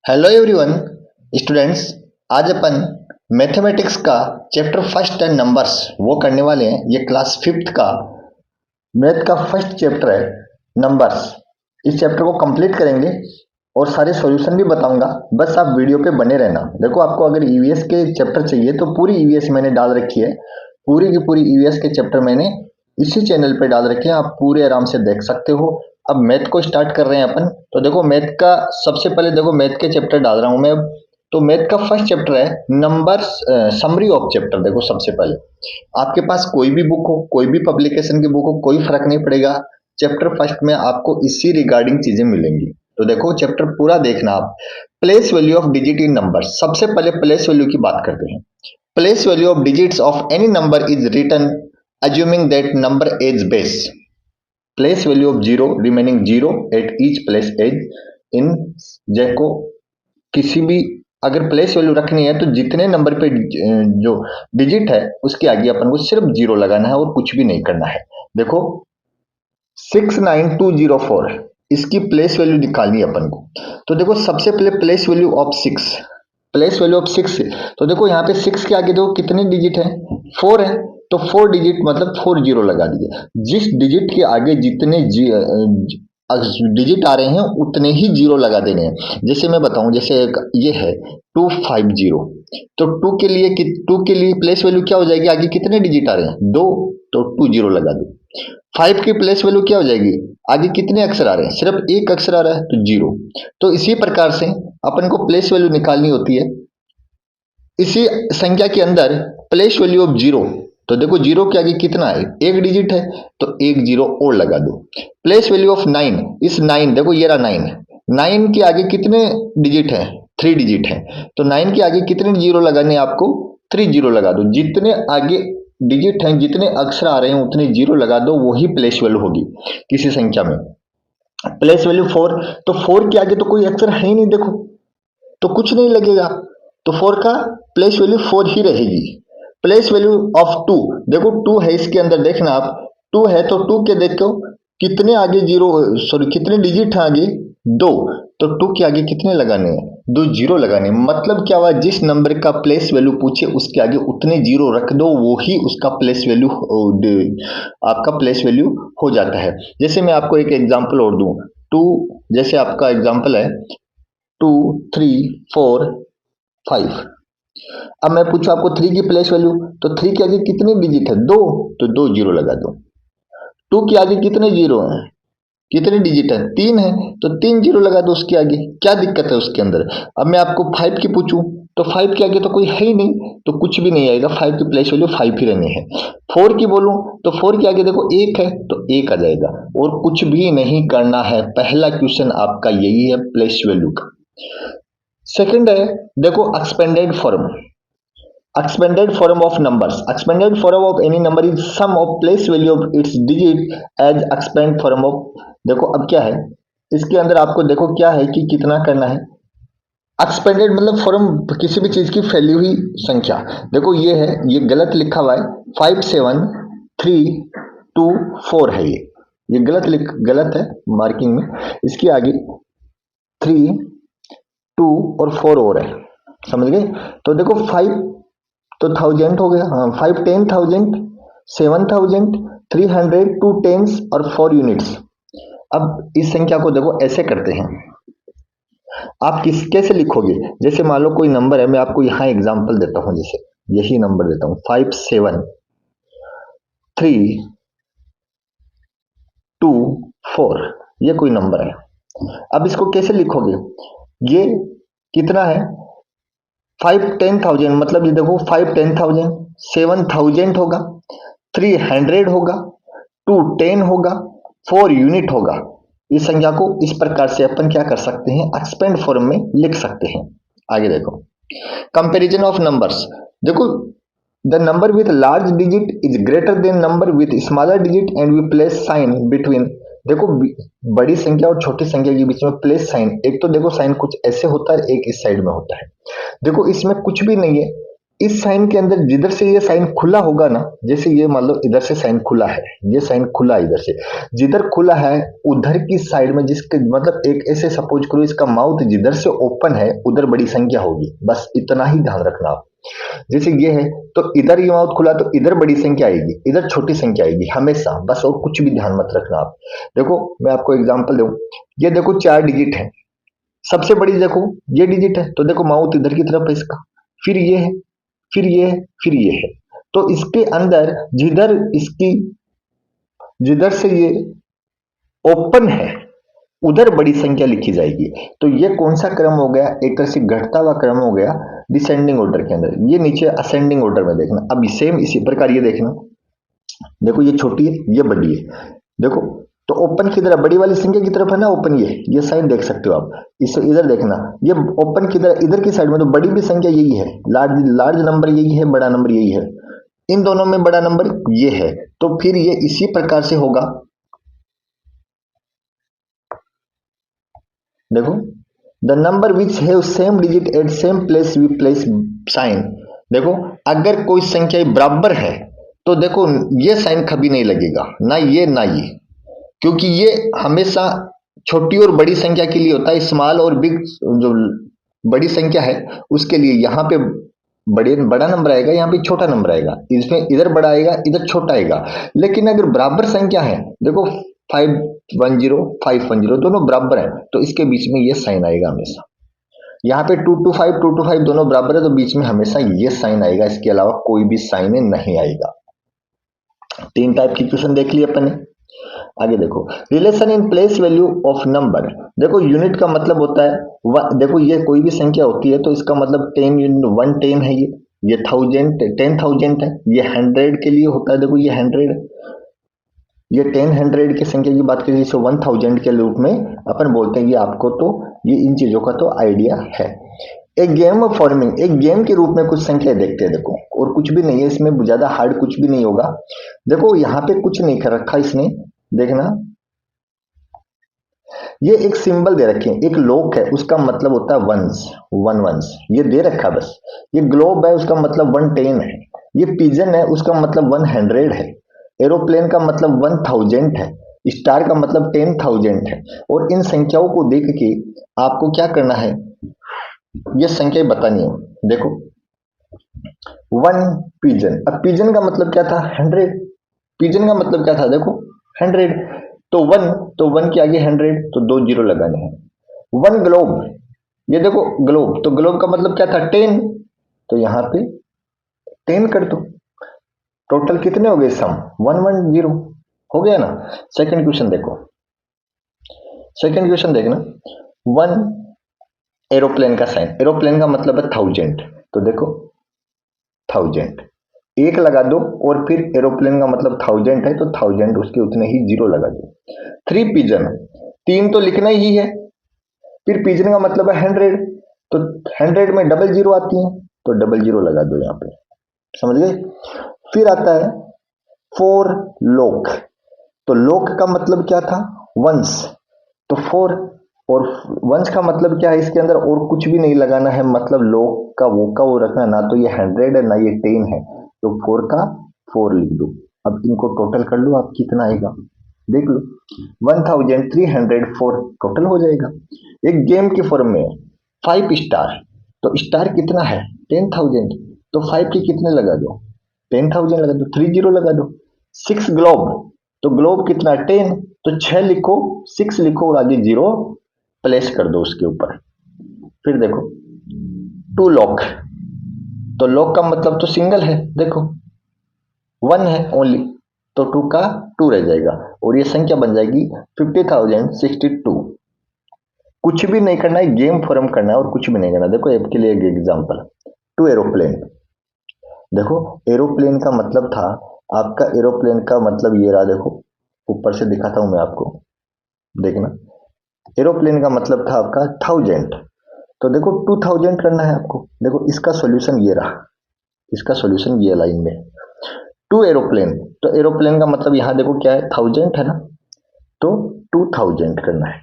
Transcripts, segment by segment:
Hello everyone students. आज अपन mathematics का chapter first and numbers वो करने वाले हैं। ये क्लास फिफ्थ का मैथ का फर्स्ट चैप्टर है नंबर्स। इस चैप्टर को कंप्लीट करेंगे और सारे सॉल्यूशन भी बताऊंगा। बस आप वीडियो पे बने रहना। देखो, आपको अगर ईवीएस के चैप्टर चाहिए तो पूरी ईवीएस मैंने डाल रखी है। पूरी की पूरी ईवीएस के चैप्टर मैंने इसी चैनल पे डाल रखे हैं, आप पूरे आराम से देख सकते हो। अब मैथ को स्टार्ट कर रहे हैं अपन। तो देखो, मैथ का सबसे पहले देखो मैथ के चैप्टर डाल रहा हूं मैं अब। तो मैथ का फर्स्ट चैप्टर है नंबर्स, समरी ऑफ चैप्टर। देखो, सबसे पहले आपके पास कोई भी बुक हो, कोई भी पब्लिकेशन की बुक हो, कोई फर्क नहीं पड़ेगा। चैप्टर फर्स्ट में आपको इसी रिगार्डिंग चीजें मिलेंगी। तो देखो, चैप्टर पूरा देखना आप। Place value of digit in number. सबसे पहले प्लेस वैल्यू की बात करते हैं। Place value of digits of any number is written assuming that number as base. Place value of zero remaining zero at each place as in। जैको किसी भी अगर place value रखनी है तो जितने नंबर पे जो डिजिट है उसके आगे अपन को सिर्फ जीरो लगाना है और कुछ भी नहीं करना है। देखो, 69204 इसकी प्लेस वैल्यू निकालनी है अपन को। तो देखो, सबसे पहले place value of 6, place value of 6। तो देखो, यहाँ पे 6 के आगे देखो कितने डिजिट है, 4 है। तो 4 डिजिट मतलब 4 जीरो लगा दीजिए। जिस डिजिट के आगे जितने डिजिट आ रहे हैं उतने ही जीरो लगा देने हैं। जैसे मैं बताऊं, जैसे एक ये है 250। तो 2 के लिए प्लेस वैल्यू क्या हो जाएगी, आगे कितने डिजिट आ रहे हैं, 2। तो 2 जीरो लगा दो। 5 की प्लेस वैल्यू क्या हो जाएगी, आगे कितने अक्षर आ रहे हैं, सिर्फ एक अक्षर आ रहा है तो 0। तो इसी प्रकार से अपन को प्लेस वैल्यू निकालनी होती है। इसी संख्या के अंदर प्लेस वैल्यू ऑफ 0। तो देखो, 0 के आगे कितना है, एक डिजिट है तो एक जीरो और लगा दो। प्लेस वैल्यू ऑफ 9, इस 9 देखो ये रहा 9, 9 के आगे कितने डिजिट है, 3 डिजिट है। तो 9 के आगे कितने जीरो लगाने आपको, 3 जीरो लगा दो। जितने आगे डिजिट हैं, जितने अक्षर आ रहे हैं उतने जीरो लगा दो, वही प्लेस वैल्यू होगी किसी संख्या में। प्लेस वैल्यू 4, तो 4 के आगे तो कोई अक्षर है ही नहीं, देखो तो कुछ नहीं लगेगा। तो 4 का प्लेस वैल्यू 4 ही रहेगी। प्लेस वैल्यू ऑफ 2, देखो 2 है इसके अंदर, देखना आप 2 है तो 2 के देखो कितने आगे जीरो, सॉरी कितने डिजिट है आगे, 2। तो 2 के आगे कितने लगाने हैं, 2 जीरो लगाने। मतलब क्या हुआ, जिस नंबर का प्लेस वैल्यू पूछे उसके आगे उतने जीरो रख दो, वो ही उसका प्लेस वैल्यू, आपका प्लेस वैल्यू हो जाता है। जैसे मैं आपको एक एग्जांपल और दूं, 2 जैसे आपका एग्जांपल है 2 3 4 5। अब मैं पूछूं आपको 3 की प्लेस वैल्यू, तो 3 के आगे कितने डिजिट है, 2। तो 2 जीरो लगा दो। 2 के आगे कितने जीरो हैं, कितने डिजिट है, 3 है तो 3 जीरो लगा दो उसके आगे। क्या दिक्कत है उसके अंदर। अब मैं आपको 5 की पूछूं, तो 5 के आगे तो कोई है ही नहीं, तो कुछ भी नहीं आएगा। 5 की प्लेस वैल्यू 5 ही रहनी है। 4 की बोलूं तो 4 के आगे देखो 1 है तो 1 आ जाएगा, और कुछ भी नहीं करना है। पहला क्वेश्चन आपका यही है प्लेस वैल्यू का। सेकंड है, देखो expanded form. Expanded form of numbers. Expanded form of any number is sum of place value of its digit as expand form of। देखो अब क्या है इसके अंदर, आपको देखो क्या है कि कितना करना है। एक्सपेंडेड मतलब फॉर्म किसी भी चीज की फैली हुई संख्या। देखो ये है, ये गलत लिखा हुआ है, 5 7 3 2 4 है। ये गलत है मार्किंग में। इसके आगे 3 2 और 4 और है, समझ गए। तो देखो 5 तो 1000 हो गया, हाँ 5 10,000 7,000 300 2 टेंस और 4 यूनिट्स। अब इस संख्या को देखो ऐसे करते हैं, आप कैसे लिखोगे। जैसे मान लो कोई नंबर है, मैं आपको यहाँ एग्जांपल देता हूँ, जैसे यही नंबर देता हूँ 5 7 3 2 4, ये कोई नंबर है। अब इसको कैसे लिखोगे, ये कितना है 5 10,000, मतलब ये देखो 5 10,000 7,000 होगा, 300 होगा, 2 10 होगा, 4 यूनिट होगा। इस संख्या को इस प्रकार से अपन क्या कर सकते हैं, एक्सपेंड फॉर्म में लिख सकते हैं। आगे देखो, कंपैरिजन ऑफ नंबर्स। देखो, the number with large digit is greater than number with smaller digit and we place sign between. देखो, बड़ी संख्या और छोटी संख्या के बीच में प्लेस साइन, एक तो देखो साइन कुछ ऐसे होता है, एक इस साइड में होता है। देखो इसमें कुछ भी नहीं है, इस साइन के अंदर जिधर से ये साइन खुला होगा ना, जैसे ये मान लो इधर से साइन खुला है, ये साइन खुला है इधर से, जिधर खुला है उधर की साइड में, जिसके मतलब एक ऐसे सपोज करो इसका माउथ जिधर से ओपन है उधर बड़ी संख्या होगी, बस इतना ही ध्यान रखना आप। जैसे ये है तो इधर ये माउथ खुला तो इधर बड़ी संख्या आएगी, इधर छोटी संख्या आएगी हमेशा, बस और कुछ भी ध्यान मत रखना आप। देखो मैं आपको एग्जांपल दूं, ये देखो 4 डिजिट है, सबसे बड़ी देखो ये डिजिट है, तो देखो माउथ इधर की तरफ है इसका, फिर ये है, फिर ये है, फिर ये है, तो इसके अंदर जिधर इसकी जिधर से ये ओपन है उधर बड़ी संख्या लिखी जाएगी। तो ये कौन सा क्रम हो गया, एक तरह से घटता हुआ क्रम हो गया डिसेंडिंग ऑर्डर के अंदर, ये नीचे असेंडिंग ऑर्डर में देखना। अब सेम इसी प्रकार ये देखना, देखो ये छोटी है ये बड़ी है, देखो तो ओपन की तरफ बड़ी वाली संख्या की तरफ है ना ओपन, ये साइन देख सकते हो आप, इसे इधर देखना, ये ओपन की तरफ इधर की साइड में, तो बड़ी भी संख्या यही है, लार्ज लार्ज नंबर यही है, बड़ा नंबर यही है, इन दोनों में बड़ा नंबर ये है, तो फिर ये इसी प्रकार से होगा। देखो the number which have same digit at same place we place sign. देखो अगर कोई संख्या बराबर है तो देखो ये साइन कभी नहीं लगेगा, ना ये ना ये, क्योंकि ये हमेशा छोटी और बड़ी संख्या के लिए होता है, स्मॉल और बिग जो बड़ी संख्या है उसके लिए यहाँ पे बड़ा नंबर आएगा, यहाँ पे छोटा नंबर आएगा, इसमें इधर बड़ा आएगा इधर छोटा आएगा। लेकिन अगर बराबर संख्या है, देखो 510 510 दोनों बराबर है तो इसके बीच में ये साइन आएगा हमेशा। यहाँ पे 225 दोनों बराबर है तो बीच में हमेशा ये साइन आएगा, इसके अलावा कोई भी साइन नहीं आएगा। 3 टाइप की क्वेश्चन देख लिया अपन ने। आगे देखो relation in place value of number. देखो यूनिट का मतलब होता है देखो ये कोई भी संख्या होती है तो इसका मतलब 10 यूनिट 1 10 है, ये 10,000 है, ये 100 के लिए होता है, देखो ये 100, ये 100 की संख्या की बात करें जिसे 1000 के रूप में अपन बोलते हैं, ये आपको तो ये इन चीजों का तो आइडिया है। एक गेम ऑफ फॉर्मिंग, एक गेम के रूप में कुछ संख्या देखते हैं, देखो और कुछ भी नहीं है इसमें, ज्यादा हार्ड कुछ भी नहीं होगा। देखो यहाँ पे कुछ नहीं कर रखा इसने, देखना ये एक सिंबल दे रखे हैं, एक लोक है उसका मतलब होता है वंस, वन वंस ये दे रखा बस। ये ग्लोब है उसका मतलब 110 है, ये पिजन है उसका मतलब 100 है, एरोप्लेन का मतलब 1000 है, स्टार का मतलब 10,000 है। और इन संख्याओं को देख के आपको क्या करना है, ये संख्या बतानी है। देखो 1 पिजन, अब पिजन का मतलब क्या था 100, पिजन का मतलब क्या था देखो 100, तो 1 के आगे 100 तो 2 जीरो लगाने हैं। 1 ग्लोब, ये देखो ग्लोब, तो ग्लोब का मतलब क्या था 10, तो यहां पे 10 कर दो, टोटल कितने हो गए सम 110 हो गया ना। सेकंड क्वेश्चन देखो, सेकंड क्वेश्चन देखना, 1 एरोप्लेन का साइन, एरोप्लेन का मतलब है 1000, तो देखो 1000 एक लगा दो, और फिर एरोप्लेन का मतलब 1000 है तो 1000 उसके उतने ही जीरो लगा दो। 3 पिजन, 3 तो लिखना ही है, फिर पिजन का मतलब है 100, तो 100 में डबल जीरो आती है तो डबल जीरो लगा दो यहाँ पे, समझ गए। फिर आता है 4 लोक, तो लोक का मतलब क्या था वंस, तो 4, और वंस का मतलब क्या है इसके अंदर और कुछ भी नहीं लगाना है, मतलब लोक का वो रखना, ना तो ये 100 है ना ये 10 है, तो 4 का 4 लिख दो। अब इनको टोटल कर लो आप कितना आएगा देख लो, 1304 टोटल हो जाएगा। एक गेम के फॉर्म में 5 स्टार, तो स्टार कितना है 10,000, तो 5 के कितने लगा दो 10,000 लगा दो, 3 जीरो लगा दो। 6 ग्लोब, तो ग्लोब कितना 10, तो 6 लिखो 6 लिखो और आगे जीरो प्लेस कर दो उसके ऊपर। फिर देखो 2 लॉक, तो लॉक का मतलब तो सिंगल है, देखो 1 है ओनली, तो 2 का 2 रह जाएगा और ये संख्या बन जाएगी 50,062। कुछ भी नहीं करना है, गेम फॉर्म करना है और कुछ भी नहीं करना। देखो आपके लिए एक एग्जांपल, 2 एरोप्लेन, देखो एरोप्लेन का मतलब था आपका, एरोप्लेन का मतलब ये रहा, देखो ऊपर से दिखाता हूं मैं आपको, देखना एरोप्लेन का मतलब था आपका 1000, तो देखो 2000 करना है आपको। देखो इसका सॉल्यूशन ये रहा, इसका सॉल्यूशन ये लाइन में 2 एरोप्लेन, तो एरोप्लेन का मतलब यहां देखो क्या है 1000 है ना, तो 2000 करना है।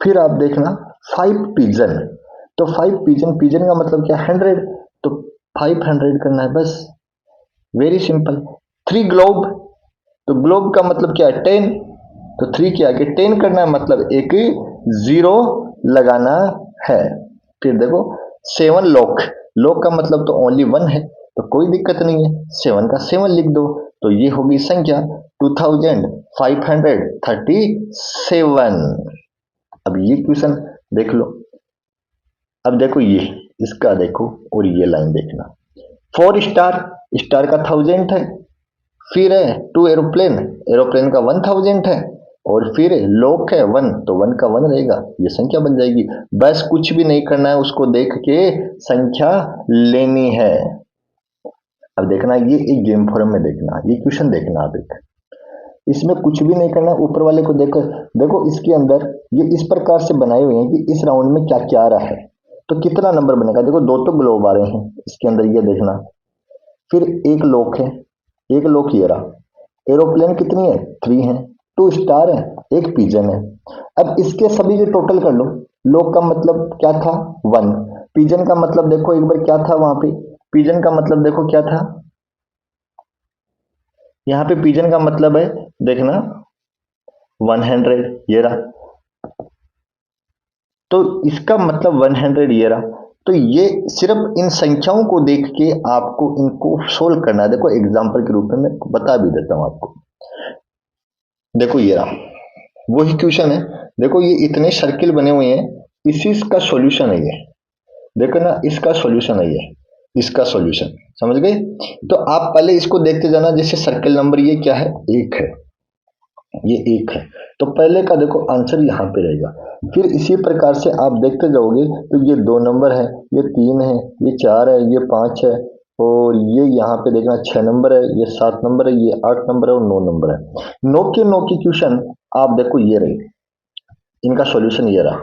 फिर आप देखना 5 पिजन, तो 5 पिजन, पिजन का मतलब क्या 100, तो 500 करना है बस, वेरी सिंपल। 3 ग्लोब, तो ग्लोब का मतलब क्या है 10, तो 3 के आगे 10 करना है, मतलब एक जीरो लगाना है। फिर देखो 7 लॉक, लॉक का मतलब तो ओनली 1 है, तो कोई दिक्कत नहीं है, 7 का 7 लिख दो, तो ये होगी संख्या 2537। अब ये क्वेश्चन देख लो। अब देखो ये, इसका देखो और ये लाइन देखना, 4 स्टार, स्टार का 1000 है, फिर है 2 एरोप्लेन, एरोप्लेन का 1000 है, और फिर लॉक है 1, तो 1 का 1 रहेगा, ये संख्या बन जाएगी। बस कुछ भी नहीं करना है, उसको देख के संख्या लेनी है। अब देखना, ये एक गेम फॉर्म में देखना, ये क्वेश्चन देखना आप एक, इसमें कुछ भी नहीं करना, ऊपर वाले को देखो, देखो इसके अंदर ये इस प्रकार से बनाए हुए हैं कि इस राउंड में क्या क्या आ रहा है, तो कितना नंबर बनेगा। देखो 2 तो ग्लोब आ रहे हैं इसके अंदर, ये देखना, फिर एक लॉक है, एक लॉक ये रहा, एरोप्लेन कितनी है 3 है, 2 स्टार है, एक पिजन है। अब इसके सभी के टोटल कर लो, लॉक का मतलब क्या था 1, पिजन का मतलब देखो एक बार क्या था वहां पे, पिजन का मतलब देखो क्या था, यहाँ पे पिजन का मतलब है देखना 100, ये रहा, तो इसका मतलब 100 ये रहा। तो ये सिर्फ इन संख्याओं को देख के आपको इनको सोल्व करना है। देखो एग्जांपल के रूप में मैं बता भी देता हूं आपको, देखो ये रहा वही क्वेश्चन है, देखो ये इतने सर्किल बने हुए हैं, इसी का सॉल्यूशन है ये, देखो ना इसका सॉल्यूशन है ये, इसका सॉल्यूशन, समझ गए। तो आप पहले इसको देखते जाना, जैसे सर्किल नंबर ये क्या है 1 है, ये 1 है, तो पहले का देखो आंसर यहाँ पे रहेगा। फिर इसी प्रकार से आप देखते जाओगे, तो ये 2 नंबर है, ये 3 है, ये 4 है, ये 5 है, और ये यहाँ पे देखना 6 नंबर है, ये 7 नंबर है, ये 8 नंबर है, और 9 नंबर है। 9 के क्वेश्चन आप देखो ये रहे, इनका सॉल्यूशन ये रहा।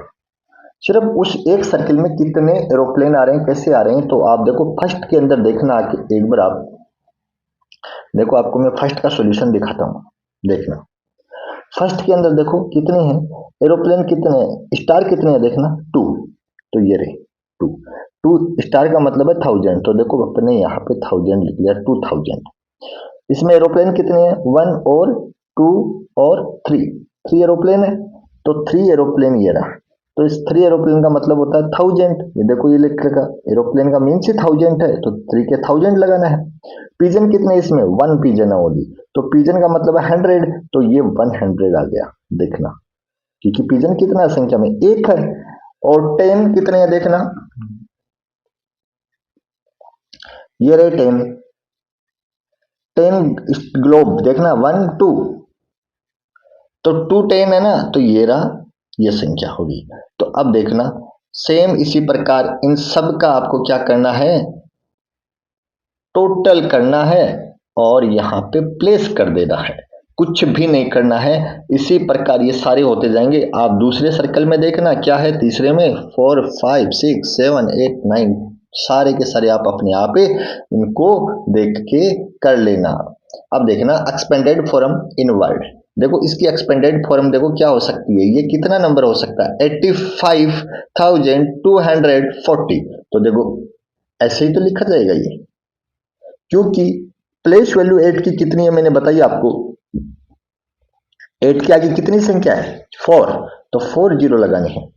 सिर्फ उस एक सर्किल में कितने एरोप्लेन आ रहे हैं, कैसे आ रहे हैं, तो आप देखो फर्स्ट के अंदर देखना आके एक बार आप देखो, आपको मैं फर्स्ट का सॉल्यूशन दिखाता हूँ, देखना फर्स्ट के अंदर देखो कितने हैं एरोप्लेन, कितने हैं स्टार, कितने हैं देखना 2, तो ये रहे 2, 2 स्टार का मतलब है 1000, तो देखो अपने यहाँ पे 1000 लिख लिया, 2000। इसमें एरोप्लेन कितने हैं 1 और 2 और 3, 3 एरोप्लेन है, तो 3 एरोप्लेन ये रहा, तो इस 3 एरोप्लेन का मतलब होता है 1000, ये देखो ये लिख रखा, एरोप्लेन का मीन से 1000 है, तो 3 के 1000 लगाना है। पिजन कितने इसमें 1 पिजन है ओनली, तो पिजन का मतलब है 100, तो ये 100 आ गया, देखना, क्योंकि पिजन कितना संख्या में 1 है, और 10 कितने हैं देखना, ये रहे 10, 10 ग्लोब देखना 1 2, तो 2 10 है ना, तो ये रहा, ये संख्या होगी। तो अब देखना सेम इसी प्रकार इन सब का आपको क्या करना है, टोटल करना है, और यहाँ पे प्लेस कर देना है, कुछ भी नहीं करना है। इसी प्रकार ये सारे होते जाएंगे। आप दूसरे सर्कल में देखना क्या है, तीसरे में 4 5 6 7 8 9, सारे के सारे आप अपने आप इनको देख के कर लेना। अब देखना एक्सपेंडेड फॉर्म इन वर्ड, देखो इसकी एक्सपेंडेड फॉर्म देखो क्या हो सकती है, ये कितना नंबर हो सकता है 85,240, तो देखो ऐसे ही तो लिखा जाएगा ये, क्योंकि प्लेस वैल्यू 8 की कितनी है मैंने बताई आपको, 8 के आगे कितनी संख्या है 4, तो 4 जीरो लगाने हैं।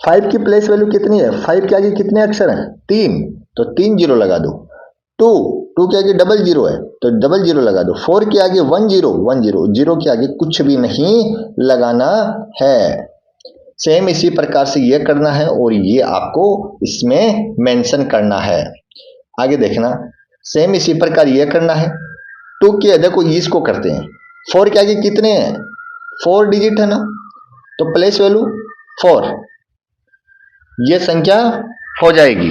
5 की प्लेस वैल्यू कितनी है, 5 के आगे कितने अक्षर हैं 3, तो 3 जीरो लगा दो। 2 2 के आगे डबल जीरो है, तो डबल जीरो लगा दो। 4 के आगे 1 जीरो 1 जीरो, जीरो के आगे कुछ भी नहीं लगाना है। सेम इसी प्रकार से ये करना है, और ये आपको इसमें मेंशन करना है। आगे देखना सेम इसी प्रकार ये करना है। 2 के देखो इसको करते हैं, 4 के आगे कितने हैं 4 डिजिट है ना, तो प्लेस वैल्यू 4, ये संख्या हो जाएगी।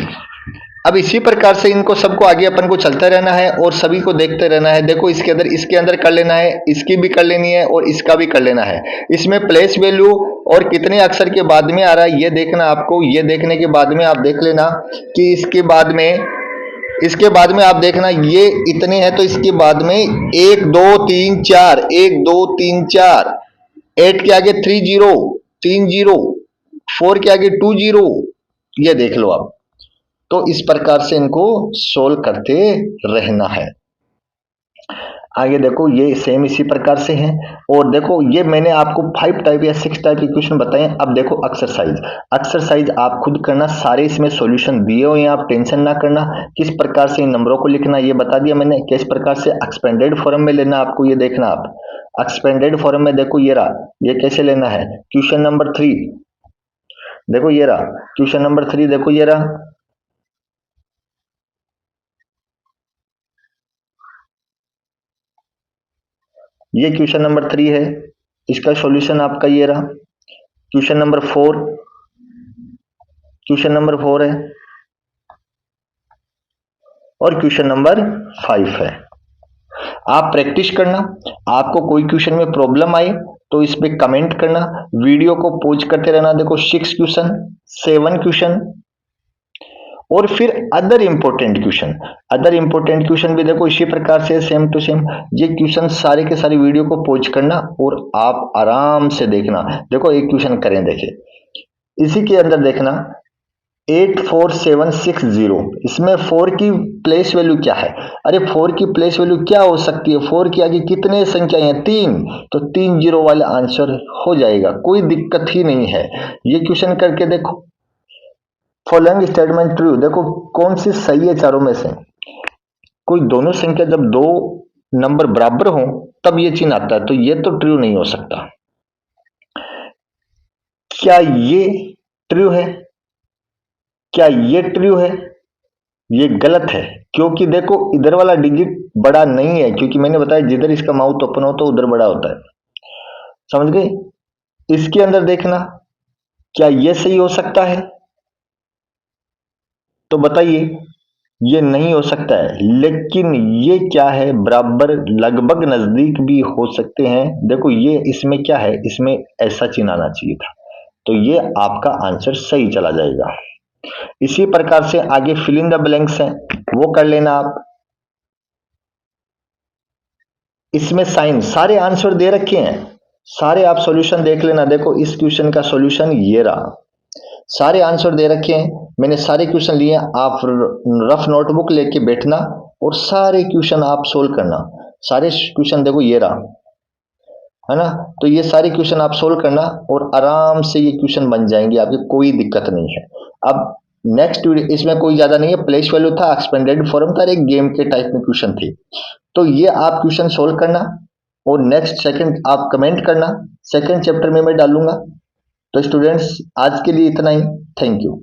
अब इसी प्रकार से इनको सबको आगे अपन को चलता रहना है, और सभी को देखते रहना है। देखो इसके अंदर कर लेना है, इसकी भी कर लेनी है, और इसका भी कर लेना है। इसमें प्लेस वैल्यू और कितने अक्षर के बाद में आ रहा है ये देखना आपको, ये देखने के बाद में आप देख लेना कि इसके बाद में आप देखना ये इतने हैं, तो इसके बाद में 1 2 3 4, 1 2 3 4, 8 के आगे 3 जीरो 3 जीरो, 4 के आगे 2 जीरो, ये देख लो आप। तो इस प्रकार से इनको सोल्व करते रहना है। आगे देखो ये सेम इसी प्रकार से है। और देखो ये मैंने आपको 5 टाइप या 6 टाइप के क्वेश्चन बताए। अब देखो एक्सरसाइज, एक्सरसाइज आप खुद करना, सारे इसमें सॉल्यूशन दिए हुए हैं, आप टेंशन ना करना। किस प्रकार से इन नंबरों को लिखना ये बता दिया मैंने, किस प्रकार से एक्सपेंडेड फॉर्म में लेना आपको ये देखना। आप एक्सपेंडेड फॉर्म में देखो ये रहा, ये कैसे लेना है। क्वेश्चन नंबर 3 देखो ये रहा, क्वेश्चन नंबर 3 देखो ये रहा, ये क्वेश्चन नंबर 3 है, इसका सॉल्यूशन आपका ये रहा। क्वेश्चन नंबर 4, क्वेश्चन नंबर 4 है, और क्वेश्चन नंबर 5 है। आप प्रैक्टिस करना, आपको कोई क्वेश्चन में प्रॉब्लम आए तो इस पे कमेंट करना, वीडियो को पॉज करते रहना। देखो 6 क्वेश्चन, 7 क्वेश्चन, और फिर other important question, other important question भी देखो इसी प्रकार से सेम टू सेम। ये क्वेश्चन सारे के सारे वीडियो को पॉज करना और आप आराम से देखना। देखो एक क्वेश्चन करें, देखिए इसी के अंदर देखना 84760, इसमें 4 की प्लेस वैल्यू क्या है। अरे 4 की प्लेस वैल्यू क्या हो सकती है, 4 के आगे कितने संख्या है, 3, तो 3 जीरो वाला आंसर हो जाएगा, कोई दिक्कत ही नहीं है। ये क्वेश्चन करके देखो। फॉलोइंग स्टेटमेंट ट्रू, देखो कौन सी सही है चारों में से। कोई दोनों संख्या जब दो नंबर बराबर हो तब ये चिन्ह आता है, तो ये तो ट्रू नहीं हो सकता। क्या ये ट्रू है, क्या ये ट्रू है, ये गलत है। क्योंकि देखो इधर वाला डिजिट बड़ा नहीं है, क्योंकि मैंने बताया जिधर इसका माउथ ओपन हो तो उधर बड़ा होता है, समझ गए। इसके अंदर देखना, क्या ये सही हो सकता है, तो बताइए ये नहीं हो सकता है। लेकिन ये क्या है, बराबर लगभग नजदीक भी हो सकते हैं। देखो ये इसमें क्या है, इसमें ऐसा चिन्ह आना चाहिए था, तो ये आपका आंसर सही चला जाएगा। इसी प्रकार से आगे फिल इन द ब्लैंक्स है, वो कर लेना आप। इसमें साइन सारे आंसर दे रखे हैं, सारे आप सॉल्यूशन देख लेना। देखो इस क्वेश्चन का सॉल्यूशन ये रहा, सारे आंसर दे रखे हैं, मैंने सारे क्वेश्चन लिए। आप रफ नोटबुक लेके बैठना और सारे क्वेश्चन आप सोल्व करना। सारे क्वेश्चन देखो ये रहा, है ना। तो ये सारे क्वेश्चन आप सोल्व करना और आराम से ये क्वेश्चन बन जाएंगे आपके, कोई दिक्कत नहीं है। अब नेक्स्ट वीडियो, इसमें कोई ज्यादा नहीं है, प्लेस वैल्यू था, एक्सपेंडेड फॉर्म था, एक गेम के टाइप में क्वेश्चन थे। तो ये आप क्वेश्चन सोल्व करना और नेक्स्ट सेकंड आप कमेंट करना, सेकंड चैप्टर में मैं डालूंगा। तो स्टूडेंट्स आज के लिए इतना ही, थैंक यू।